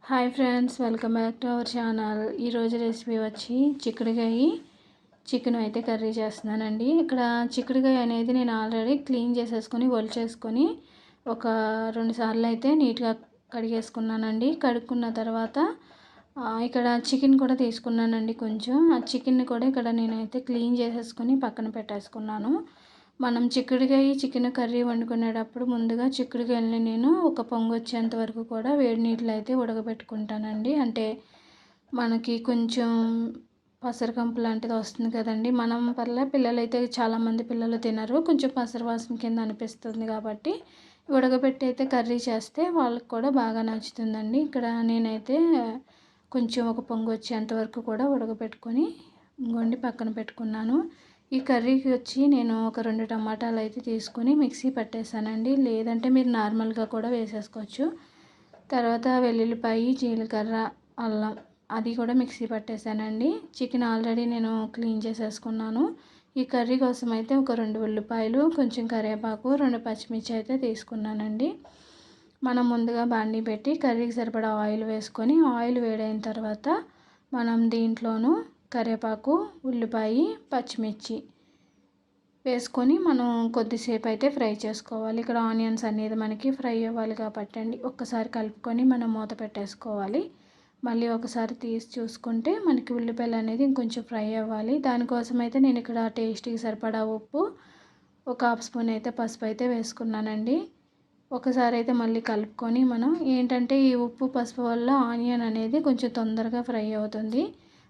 Hi friends, welcome back to our channel. ఈరోజు recipe వచ్చి chicken అయితే కర్రీ చేస్తున్నానండి. ఇక్కడ చిక్కుడుకాయ అనేది నేను ఆల్రెడీ క్లీన్ చేసేసుకొని ఒలిచేసుకొని ఒక 2 సార్లు అయితే నీట్గా కడిగేసుకున్నానండి. కడుక్కున్న తర్వాత ఇక్కడ చికెన్ కూడా తీసుకున్నానండి. కొంచెం ఆ చికెన్ని కూడా ఇక్కడ నేనైతే క్లీన్ చేసేసుకొని పక్కన పెట్టేసుకున్నాను. మనం చికెన్ కర్రీ వండుకునేటప్పుడు ముందుగా చిక్కుడుకాయలని నేను ఒక పొంగు వచ్చేంత వరకు కూడా వేడి నీటిలో అయితే ఉడకబెట్టుకుంటానండి. అంటే మనకి కొంచెం పసరకంపు లాంటిది వస్తుంది కదండి. మనం పిల్లలైతే చాలామంది పిల్లలు తినరు, కొంచెం పసరు వాసన కింద అనిపిస్తుంది కాబట్టి ఉడకబెట్టి అయితే కర్రీ చేస్తే వాళ్ళకి కూడా బాగా నచ్చుతుందండి. ఇక్కడ నేనైతే కొంచెం ఒక పొంగు వచ్చేంత వరకు కూడా ఉడకబెట్టుకొని ఇంకొండి పక్కన పెట్టుకున్నాను. ఈ కర్రీకి వచ్చి నేను ఒక 2 టమాటాలు అయితే తీసుకొని మిక్సీ పట్టేసానండి. లేదంటే మీరు నార్మల్గా కూడా వేసేసుకోవచ్చు. తర్వాత వెల్లుల్లిపాయ, జీలకర్ర, అల్లం అది కూడా మిక్సీ పట్టేసానండి. చికెన్ ఆల్రెడీ నేను క్లీన్ చేసేసుకున్నాను. ఈ కర్రీ కోసం అయితే ఒక 2 ఉల్లిపాయలు, కొంచెం కరివేపాకు, 2 పచ్చిమిర్చి అయితే తీసుకున్నానండి. మనం ముందుగా బాండీ పెట్టి కర్రీకి సరిపడా ఆయిల్ వేసుకొని ఆయిల్ వేడైన తర్వాత మనం దీంట్లోనూ కరివేపాకు, ఉల్లిపాయ, పచ్చిమిర్చి వేసుకొని మనం కొద్దిసేపు అయితే ఫ్రై చేసుకోవాలి. ఇక్కడ ఆనియన్స్ అనేది మనకి ఫ్రై అవ్వాలి కాబట్టి అండి ఒక్కసారి కలుపుకొని మనం మూత పెట్టేసుకోవాలి. మళ్ళీ ఒకసారి తీసి చూసుకుంటే మనకి ఉల్లిపాయలు అనేది ఇంకొంచెం ఫ్రై అవ్వాలి. దానికోసం అయితే నేను ఇక్కడ టేస్ట్కి సరిపడా ఉప్పు, ఒక హాఫ్ స్పూన్ అయితే పసుపు అయితే వేసుకున్నానండి. ఒకసారి అయితే మళ్ళీ కలుపుకొని మనం ఏంటంటే ఈ ఉప్పు పసుపు వల్ల ఆనియన్ అనేది కొంచెం తొందరగా ఫ్రై అవుతుంది.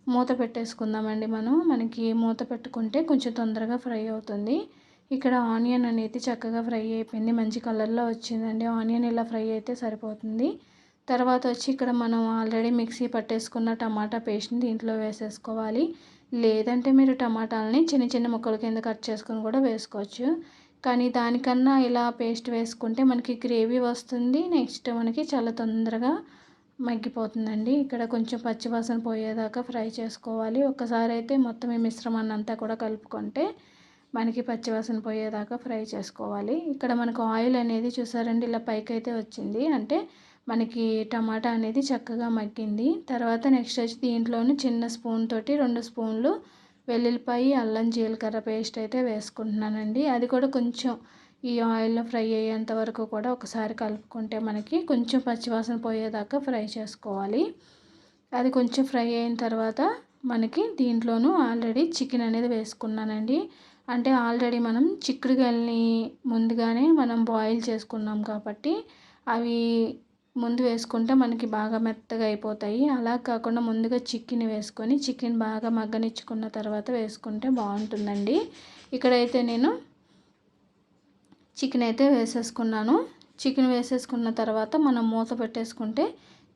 మూత పెట్టేసుకుందామండి. మనకి మూత పెట్టుకుంటే కొంచెం తొందరగా ఫ్రై అవుతుంది. ఇక్కడ ఆనియన్ అనేది చక్కగా ఫ్రై అయిపోయింది, మంచి కలర్లో వచ్చిందండి. ఆనియన్ ఇలా ఫ్రై అయితే సరిపోతుంది. తర్వాత వచ్చి ఇక్కడ మనం ఆల్రెడీ మిక్సీ పట్టేసుకున్న టమాటా పేస్ట్ని దీంట్లో వేసేసుకోవాలి. లేదంటే మీరు టమాటాలని చిన్న చిన్న ముక్కల కింద కట్ చేసుకొని కూడా వేసుకోవచ్చు. కానీ దానికన్నా ఇలా పేస్ట్ వేసుకుంటే మనకి గ్రేవీ వస్తుంది. నెక్స్ట్ మనకి చాలా తొందరగా మగ్గిపోతుందండి. ఇక్కడ కొంచెం పచ్చివాసన పోయేదాకా ఫ్రై చేసుకోవాలి. ఒక్కసారి అయితే మొత్తం ఈ మిశ్రమాన్ని అంతా కూడా కలుపుకుంటే మనకి పచ్చివాసన పోయేదాకా ఫ్రై చేసుకోవాలి. ఇక్కడ మనకు ఆయిల్ అనేది చూసారండి ఇలా పైకి అయితే వచ్చింది, అంటే మనకి టమాటా అనేది చక్కగా మగ్గింది. తర్వాత నెక్స్ట్ వచ్చి దీంట్లోని చిన్న స్పూన్ తోటి 2 స్పూన్లు వెల్లుల్లిపాయ, అల్లం, జీలకర్ర పేస్ట్ అయితే వేసుకుంటున్నానండి. అది కూడా కొంచెం ఈ ఆయిల్లో ఫ్రై అయ్యేంత వరకు కూడా ఒకసారి కలుపుకుంటే మనకి కొంచెం పచ్చివాసన పోయేదాకా ఫ్రై చేసుకోవాలి. అది కొంచెం ఫ్రై అయిన తర్వాత మనకి దీంట్లోనూ ఆల్రెడీ చికెన్ అనేది వేసుకున్నానండి. అంటే ఆల్రెడీ మనం చిక్కుడుకాయలని ముందుగానే మనం బాయిల్ చేసుకున్నాం కాబట్టి అవి ముందు వేసుకుంటే మనకి బాగా మెత్తగా అయిపోతాయి. అలా కాకుండా ముందుగా చికెన్ వేసుకొని చికెన్ బాగా మగ్గనిచ్చుకున్న తర్వాత వేసుకుంటే బాగుంటుందండి. ఇక్కడైతే నేను చికెన్ అయితే వేసేసుకున్నాను. చికెన్ వేసేసుకున్న తర్వాత మనం మూత పెట్టేసుకుంటే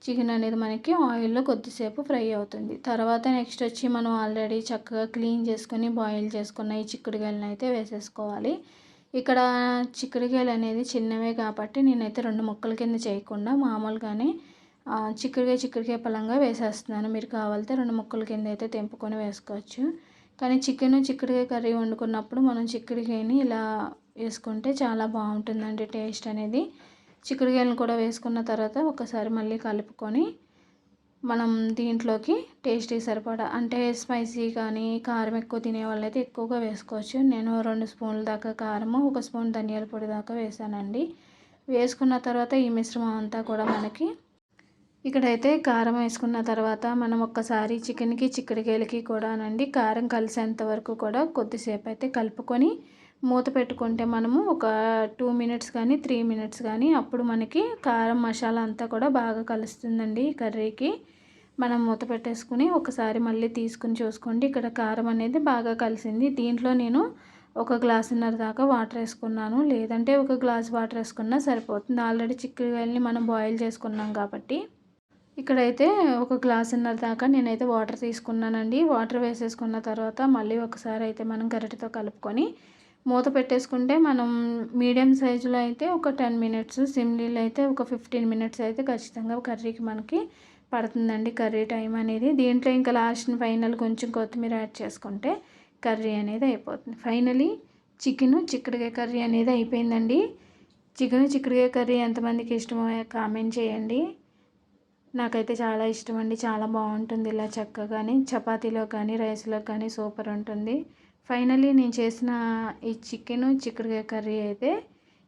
చికెన్ అనేది మనకి ఆయిల్లో కొద్దిసేపు ఫ్రై అవుతుంది. తర్వాత నెక్స్ట్ వచ్చి మనం ఆల్రెడీ చక్కగా క్లీన్ చేసుకొని బాయిల్ చేసుకున్న ఈ చిక్కుడుకాయలను అయితే వేసేసుకోవాలి. ఇక్కడ చిక్కుడుకాయలు అనేది చిన్నవే కాబట్టి నేనైతే 2 ముక్కల కింద చేయకుండా మామూలుగానే చిక్కుడుకాయ పలంగా వేసేస్తున్నాను. మీరు కావాలితే 2 ముక్కల కింద అయితే తెంపుకొని వేసుకోవచ్చు. కానీ చిక్కుడుకాయ కర్రీ వండుకున్నప్పుడు మనం చిక్కుడుకాయని ఇలా వేసుకుంటే చాలా బాగుంటుందండి టేస్ట్ అనేది. చిక్కుడుకాయలను కూడా వేసుకున్న తర్వాత ఒకసారి మళ్ళీ కలుపుకొని మనం దీంట్లోకి టేస్ట్కి సరిపడా, అంటే స్పైసీ కానీ కారం ఎక్కువ తినే వాళ్ళైతే ఎక్కువగా వేసుకోవచ్చు. నేను 2 స్పూన్ల దాకా కారము, 1 స్పూన్ ధనియాల పొడి దాకా వేసానండి. వేసుకున్న తర్వాత ఈ మిశ్రమం అంతా కూడా మనకి ఇక్కడైతే కారం వేసుకున్న తర్వాత మనం ఒక్కసారి చికెన్కి చిక్కుడుకాయలకి కూడానండి కారం కలిసేంత వరకు కూడా కొద్దిసేపు అయితే కలుపుకొని మూత పెట్టుకుంటే మనము ఒక 2 మినిట్స్ కానీ 3 మినిట్స్ కానీ అప్పుడు మనకి కారం మసాలా అంతా కూడా బాగా కలుస్తుందండి కర్రీకి. మనం మూత పెట్టేసుకుని ఒకసారి మళ్ళీ తీసుకుని చూసుకోండి. ఇక్కడ కారం అనేది బాగా కలిసింది. దీంట్లో నేను 1 గ్లాసున్నర దాకా వాటర్ వేసుకున్నాను, లేదంటే 1 గ్లాస్ వాటర్ వేసుకున్నా సరిపోతుంది. ఆల్రెడీ చిక్కుడుకాయలని మనం బాయిల్ చేసుకున్నాం కాబట్టి ఇక్కడైతే 1 గ్లాసున్నర దాకా నేనైతే వాటర్ తీసుకున్నానండి. వాటర్ వేసేసుకున్న తర్వాత మళ్ళీ ఒకసారి అయితే మనం గరిటెతో కలుపుకొని మూత పెట్టేసుకుంటే మనం మీడియం సైజులో అయితే ఒక 10 మినిట్స్, సిమ్లీలో అయితే ఒక 15 మినిట్స్ అయితే ఖచ్చితంగా కర్రీకి మనకి పడుతుందండి కర్రీ టైం అనేది. దీంట్లో ఇంకా లాస్ట్ ఫైనల్ కొంచెం కొత్తిమీర యాడ్ చేసుకుంటే కర్రీ అనేది అయిపోతుంది. ఫైనలీ చిక్కుడుకాయ కర్రీ అనేది అయిపోయిందండి. చిక్కుడుకాయ కర్రీ ఎంతమందికి ఇష్టమో కామెంట్ చేయండి. నాకైతే చాలా ఇష్టం అండి. చాలా బాగుంటుంది ఇలా చక్కగాని చపాతీలో కానీ రైస్లో కానీ సూపర్ ఉంటుంది. ఫైనల్లీ నేను చేసిన ఈ చిక్కుడుకాయ కర్రీ అయితే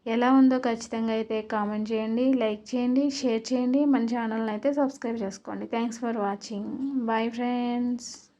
ఎలా ఉందో ఖచ్చితంగా అయితే కామెంట్ చేయండి, లైక్ చేయండి, షేర్ చేయండి. మన ఛానల్ని అయితే సబ్స్క్రైబ్ చేసుకోండి. Thanks for watching. Bye friends.